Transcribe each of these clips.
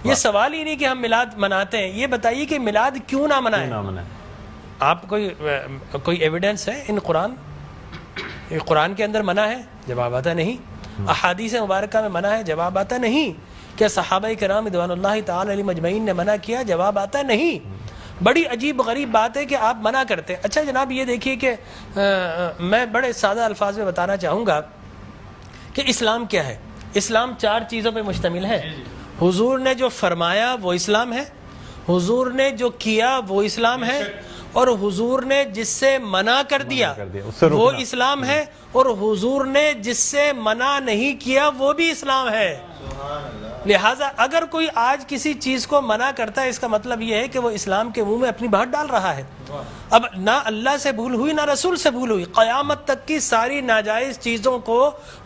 یہ سوال ہی نہیں کہ ہم میلاد مناتے ہیں، یہ بتائیے کہ میلاد کیوں نہ منائیں؟ آپ کوئی ایویڈنس ہے ان قرآن کے اندر منع ہے؟ جواب آتا نہیں۔ احادیث مبارکہ میں منع ہے؟ جواب آتا نہیں۔ کیا صحابہ کرام رضوان اللہ تعالی علیہم اجمعین نے منع کیا؟ جواب آتا نہیں۔ بڑی عجیب غریب بات ہے کہ آپ منع کرتے ہیں۔ اچھا جناب یہ دیکھیے کہ میں بڑے سادہ الفاظ میں بتانا چاہوں گا کہ اسلام کیا ہے۔ اسلام 4 چیزوں پہ مشتمل ہے۔ حضور نے جو فرمایا وہ اسلام ہے، حضور نے جو کیا وہ اسلام ہے، اور حضور نے جس سے منع کر دیا وہ اسلام ہے، اور حضور نے جس سے منع نہیں کیا وہ بھی اسلام ہے۔ لہٰذا اگر کوئی آج کسی چیز کو منع کرتا ہے، اس کا مطلب یہ ہے کہ وہ اسلام کے منہ میں اپنی بات ڈال رہا ہے۔ اب نہ اللہ سے بھول ہوئی نہ رسول سے بھول ہوئی، قیامت تک کی ساری ناجائز چیزوں کو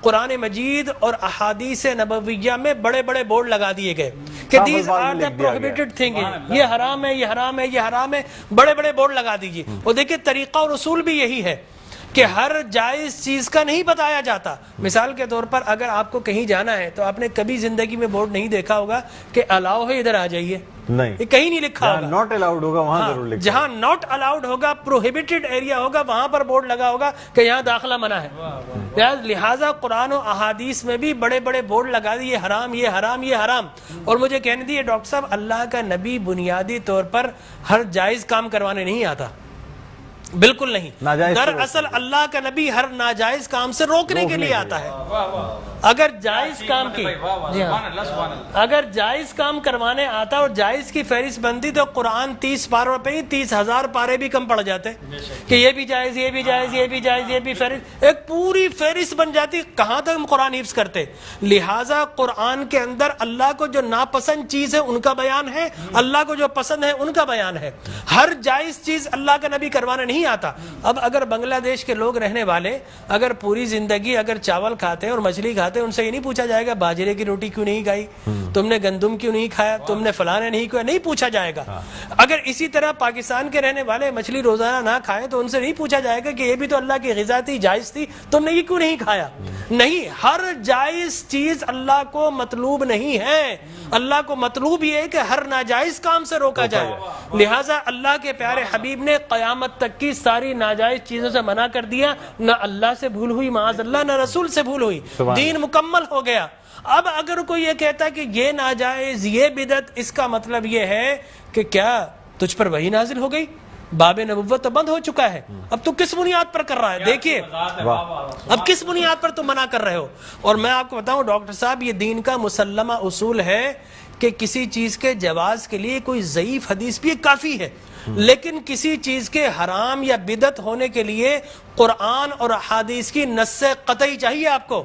قرآن مجید اور احادیث نبویہ میں بڑے بڑے بورڈ لگا دیے گئے کہ these are the prohibited thing, یہ حرام ہے، یہ حرام ہے، یہ حرام ہے، بڑے بڑے بورڈ لگا دیجیے۔ اور دیکھیں طریقہ اور اصول بھی یہی ہے کہ ہر جائز چیز کا نہیں بتایا جاتا۔ مثال کے طور پر اگر آپ کو کہیں جانا ہے تو آپ نے کبھی زندگی میں بورڈ نہیں دیکھا ہوگا کہ الاؤ ہے ادھر آ جائیے، نہیں، یہ کہیں نہیں لکھا ہوگا۔ ناٹ الاؤڈ ہوگا وہاں ضرور لکھا، جہاں ناٹ الاؤڈ ہوگا، پروہیبٹڈ ایریا ہوگا، وہاں پر بورڈ لگا ہوگا کہ یہاں داخلہ منع ہے۔ لہٰذا قرآن و احادیث میں بھی بڑے بڑے بورڈ لگا دیے، یہ حرام، یہ حرام، یہ حرام۔ اور مجھے کہنے دیے ڈاکٹر صاحب، اللہ کا نبی بنیادی طور پر ہر جائز کام کروانے نہیں آتا، بالکل نہیں۔ دراصل اللہ کا نبی ہر ناجائز کام سے روکنے کے لیے آتا ہے۔ اگر جائز کام کی اگر جائز کام کروانے آتا اور جائز کی فہرست بنتی تو قرآن 30 پاروں پہ ہی 30,000 پارے بھی کم پڑ جاتے کہ یہ بھی جائز، یہ بھی جائز، یہ بھی جائز، یہ بھی فہرست، ایک پوری فہرست بن جاتی۔ کہاں تک ہم قرآن حفظ کرتے؟ لہٰذا قرآن کے اندر اللہ کو جو ناپسند چیز ہے ان کا بیان ہے، اللہ کو جو پسند ہے ان کا بیان ہے۔ ہر جائز چیز اللہ کا نبی کروانے نہیں آتا۔ اب اگر بنگلہ دیش کے لوگ رہنے والے اگر پوری زندگی اگر چاول کھاتے اور مچھلی کھاتے، ان سے یہ نہیں پوچھا جائے گا باجرے کی روٹی کیوں نہیں کھائی، تم نے گندم کیوں نہیں کھایا، تم نے فلاں نہیں کیا، نہیں پوچھا جائے گا۔ اگر اسی طرح پاکستان کے رہنے والے مچھلی روزانہ نہ کھائیں تو ان سے نہیں پوچھا جائے گا کہ یہ بھی تو اللہ کی غذا تھی، جائز تھی، تم نے یہ کیوں نہیں کھایا۔ نہیں، ہر جائز چیز اللہ کو مطلوب نہیں ہے، اللہ کو مطلوب یہ ہے کہ ہر ناجائز کام سے روکا جائے۔ لہٰذا اللہ کے پیارے حبیب نے قیامت تک کی ساری ناجائز چیزوں سے منع کر دیا، نہ اللہ سے بھول ہوئی معاذ اللہ، نہ رسول سے بھول ہوئی، دین مکمل ہو گیا۔ اب اگر کوئی یہ کہتا ہے کہ یہ ناجائز، یہ بدعت، اس کا مطلب یہ ہے کہ کیا تجھ پر وحی نازل ہو گئی؟ باب نبوت تو بند ہو چکا ہے، اب تو کس بنیاد پر کر رہا ہے؟ دیکھیے اب کس بنیاد پر تم منع کر رہے ہو۔ اور میں آپ کو بتاؤں ڈاکٹر صاحب، یہ دین کا مسلمہ اصول ہے کہ کسی چیز کے جواز کے لیے کوئی ضعیف حدیث بھی کافی ہے، لیکن کسی چیز کے حرام یا بدعت ہونے کے لیے قرآن اور احادیث کی نص قطعی چاہیے آپ کو،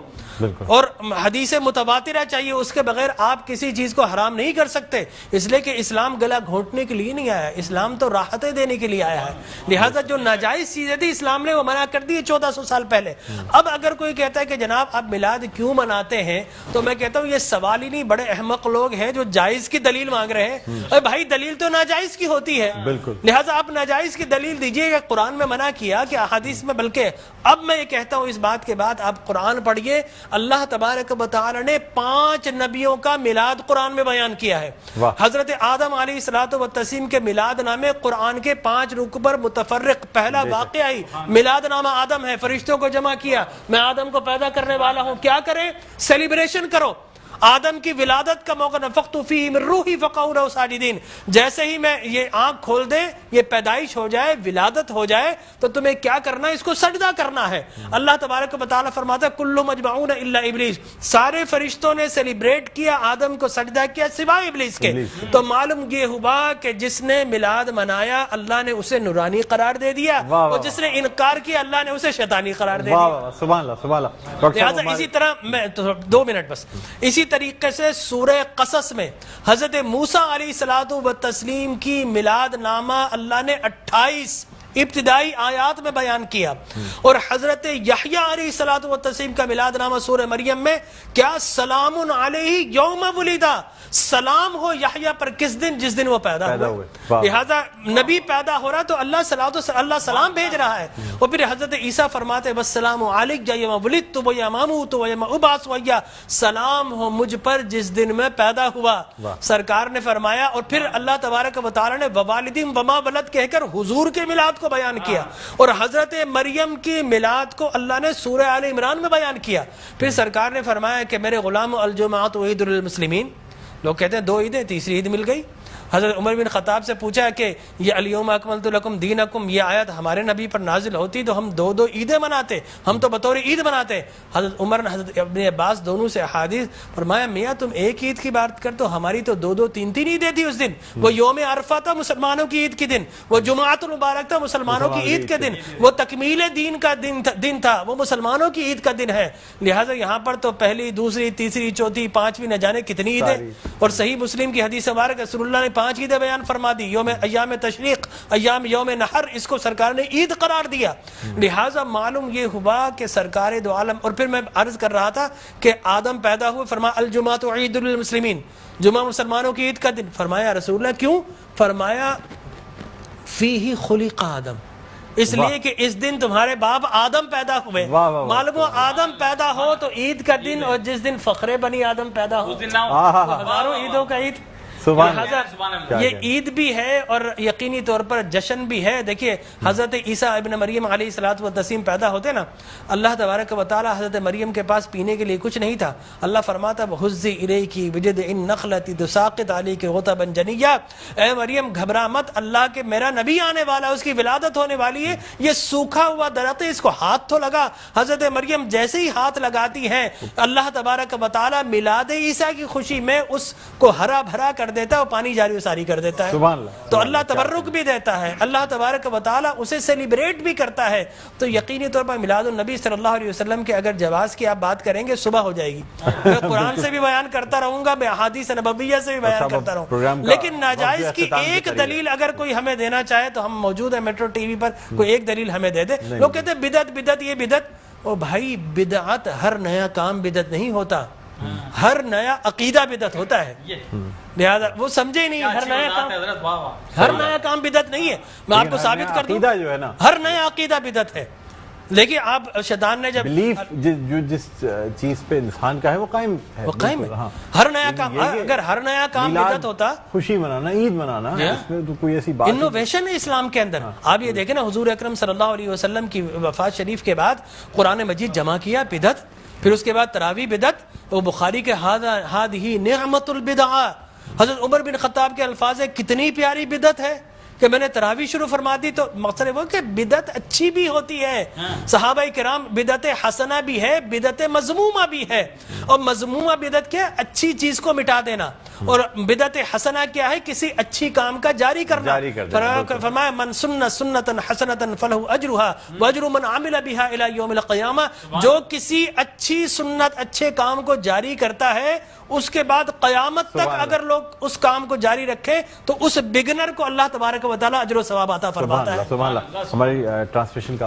اور حدیث متواترہ چاہیے، اس کے بغیر آپ کسی چیز کو حرام نہیں کر سکتے، اس لیے کہ اسلام گلا گھونٹنے کے لیے نہیں آیا، اسلام تو راحتیں دینے کے لیے آیا ہے۔ لہٰذا جو ناجائز چیزیں تھی اسلام نے وہ منع کر دی 1400 سال پہلے۔ اب اگر کوئی کہتا ہے کہ جناب آپ میلاد کیوں مناتے ہیں، تو میں کہتا ہوں یہ سوال ہی نہیں، بڑے احمق لوگ ہیں جو جائز کی دلیل مانگ رہے ہیں۔ ارے بھائی دلیل تو ناجائز کی ہوتی ہے، لہٰذا آپ ناجائز کی دلیل دیجئے کہ قرآن میں منع کیا کہ احادیث میں، بلکہ اب میں یہ کہتا ہوں اس بات کے بعد آپ قرآن پڑھیے، اللہ تبارک و تعالی نے 5 نبیوں کا میلاد قرآن میں بیان کیا ہے۔ حضرت آدم علیہ الصلوۃ والتسلیم کے میلاد نامے قرآن کے 5 رکوع پر متفرق پہلا واقعہ ہی میلاد نامہ آدم ہے۔ فرشتوں کو جمع کیا، میں آدم کو پیدا کرنے والا ہوں، کیا کریں؟ سیلیبریشن کرو۔ آدم کی ولادت کا موقع، نفخت فیہ من روحی فقعوا لہ ساجدین، جیسے ہی میں یہ آنکھ کھول دے، یہ پیدائش ہو جائے، ولادت ہو جائے، تو تمہیں کیا کرنا ہے؟ اس کو سجدہ کرنا ہے۔ اللہ تبارک و تعالیٰ فرماتا ہے کل مجمعون الا ابلیس، سارے فرشتوں نے سیلیبریٹ کیا، آدم کو سجدہ کیا سوائے ابلیس کے۔ تو معلوم یہ ہوا کہ جس نے میلاد منایا اللہ نے اسے نورانی قرار دے دیا، اور جس نے انکار کیا اللہ نے اسے شیطانی قرار دے دیا۔ سبحان اللہ سبحان اللہ۔ لہٰذا اسی طرح میں 2 منٹ بس، اسی طریقے سے سورہ قصص میں حضرت موسیٰ علیہ الصلوۃ والتسلیم کی میلاد نامہ اللہ نے 28 ابتدائی آیات میں بیان کیا. اور حضرت یحییٰ علیہ الصلوۃ والتسلیم کا میلاد نامہ سورہ مریم میں کیا سلام علیہ یوم ولدا، سلام ہو یحییٰ پر کس دن؟ جس دن وہ پیدا ہوئے. لہذا نبی پیدا ہو رہا تو اللہ سلام بھیج رہا ہے. اور پھر حضرت عیسیٰ فرماتے والسلام علیک یوم ولدت و یوم اموت و یوم ابعث حیا، سلام ہو مجھ پر جس دن میں پیدا ہوا. سرکار نے فرمایا. اور پھر اللہ تبارک و تعالی نے ووالدین وما ولد کہہ کر حضور کے میلاد کو بیان کیا. اور حضرت مریم کی میلاد کو اللہ نے سورہ آل عمران میں بیان کیا. پھر سرکار نے فرمایا کہ میرے غلام الجمعۃ عید للمسلمین. لوگ کہتے ہیں 2 عیدیں، تیسری عید مل گئی. حضرت عمر بن خطاب سے پوچھا کہ یہ الیوم اکملت لکم دینکم، یہ آیت ہمارے نبی پر نازل ہوتی تو ہم 2 عیدیں مناتے، ہم تو بطور عید مناتے. حضرت عمر نے حضرت ابن عباس دونوں سے احادیث فرمایا میاں تم ایک عید کی بات کرتے ہو، ہماری تو 2 3 عیدیں تھی اس دن. وہ یوم عرفہ تھا مسلمانوں کی عید کے دن، وہ جمعۃ المبارک تھا مسلمانوں کی عید کے دن، وہ تکمیل دین کا دن تھا، وہ مسلمانوں کی عید کا دن ہے. لہٰذا یہاں پر تو پہلی، دوسری، تیسری، چوتھی، 5ویں نہ جانے کتنی عیدیں. اور صحیح مسلم کی حدیث مبارک رسول اللہ نے 5 عیدیں بیان فرما دی. ایام تشریق، یوم نحر، اس کو سرکار نے عید قرار دیا. لہٰذا معلوم یہ ہوا کہ سرکار دو عالم. اور پھر میں عرض کر رہا تھا کہ آدم پیدا ہوئے، فرمایا الجمعۃ عید للمسلمین، جمعہ مسلمانوں کی عید کا دن. فرمایا رسول اللہ کیوں؟ فرمایا فیہ خلق آدم، اس لیے کہ اس دن تمہارے باپ آدم پیدا ہوئے. معلوم ہو آدم پیدا ہو تو عید کا دن، اور جس دن فخر بنی آدم پیدا ہو ہزاروں عیدوں کا عید. یہ عید بھی ہے اور یقینی طور پر جشن بھی ہے. دیکھیے حضرت عیسیٰ ابن مریم علیہ الصلوۃ والتسلیم پیدا ہوتے نا، اللہ تبارک و تعالی حضرت مریم کے پاس پینے کے لیے کچھ نہیں تھا. اللہ فرماتا وَحُزِّ إِلَيْكِ بِجِذْعِ النَّخْلَةِ تُسَاقِطْ عَلَيْكِ رُطَبًا جَنِيًّا، اے مریم گھبرا مت، اللہ کے میرا نبی آنے والا ہے، اس کی ولادت ہونے والی ہے. یہ سوکھا ہوا درخت ہے، اس کو ہاتھ تو لگا. حضرت مریم جیسے ہی ہاتھ لگاتی ہیں اللہ تبارک و تعالی میلاد عیسیٰ کی خوشی میں اس کو ہرا بھرا کر دیتا ہے، وہ پانی جاری و ساری کر دیتا ہے. تو اللہ تبرک بھی دیتا ہے، اللہ تبارک و تعالی اسے سیلیبریٹ بھی کرتا ہے. تو یقینی طور پر میلاد النبی صلی اللہ علیہ وسلم کے اگر جواز کی آپ بات کریں گے صبح ہو جائے گی. میں قرآن سے بھی بیان کرتا رہوں گا، میں احادیث نبویہ سے بھی بیان کرتا رہوں، لیکن ناجائز کی ایک دلیل اگر کوئی ہمیں دینا چاہے تو ہم موجود ہیں میٹرو ٹی وی پر، کوئی ایک دلیل ہمیں دے دے. لوگ کہتے ہیں بدعت یہ بدعت. او بھائی بدعت ہر نیا کام بدعت نہیں ہوتا، ہر نیا عقیدہ بدعت ہوتا ہے. لہذا وہ سمجھے ہی نہیں، ہر نیا کام بدعت نہیں ہے. میں آپ کو ثابت کر دوں ہر نیا عقیدہ بدعت ہے. لیکن آپ شیطان نے جب بلیف جو جس چیز پہ انسان کا ہے وہ قائم ہے، ہر نیا کام، اگر ہر نیا کام بدعت ہوتا، خوشی منانا، عید منانا، اس میں تو کوئی ایسی بات انوویشن ہے اسلام کے اندر. آپ یہ دیکھیں نا حضور اکرم صلی اللہ علیہ وسلم کی وفات شریف کے بعد قرآن مجید جمع کیا بدعت، پھر اس کے بعد تراویح بدعت. وہ بخاری کے ہذہ نعمت البدع، حضرت عمر بن خطاب کے الفاظ ہے کتنی پیاری بدعت ہے کہ میں نے تراویح شروع فرما دی. تو مقصد وہ کہ بدعت اچھی بھی ہوتی ہے. صحابہ کرام بدعت حسنہ بھی ہے، بدعت مذمومہ بھی ہے. اور مذمومہ بدعت کیا؟ اچھی چیز کو مٹا دینا. اور بدعت حسنہ کیا ہے؟ کسی اچھی کام کا جاری کرنا. فرمایا من سن سنتا حسنتا فلہ اجرھا واجر من عمل بها الى یوم القیامہ. جو کسی اچھی سنت، اچھے کام کو جاری کرتا ہے، اس کے بعد قیامت تک اگر لوگ اس کام کو جاری رکھیں تو اس بگنر کو اللہ تبارک و تعالی اجر و ثواب عطا فرماتا ہے. سبحان اللہ. ہماری ٹرانسلیشن کا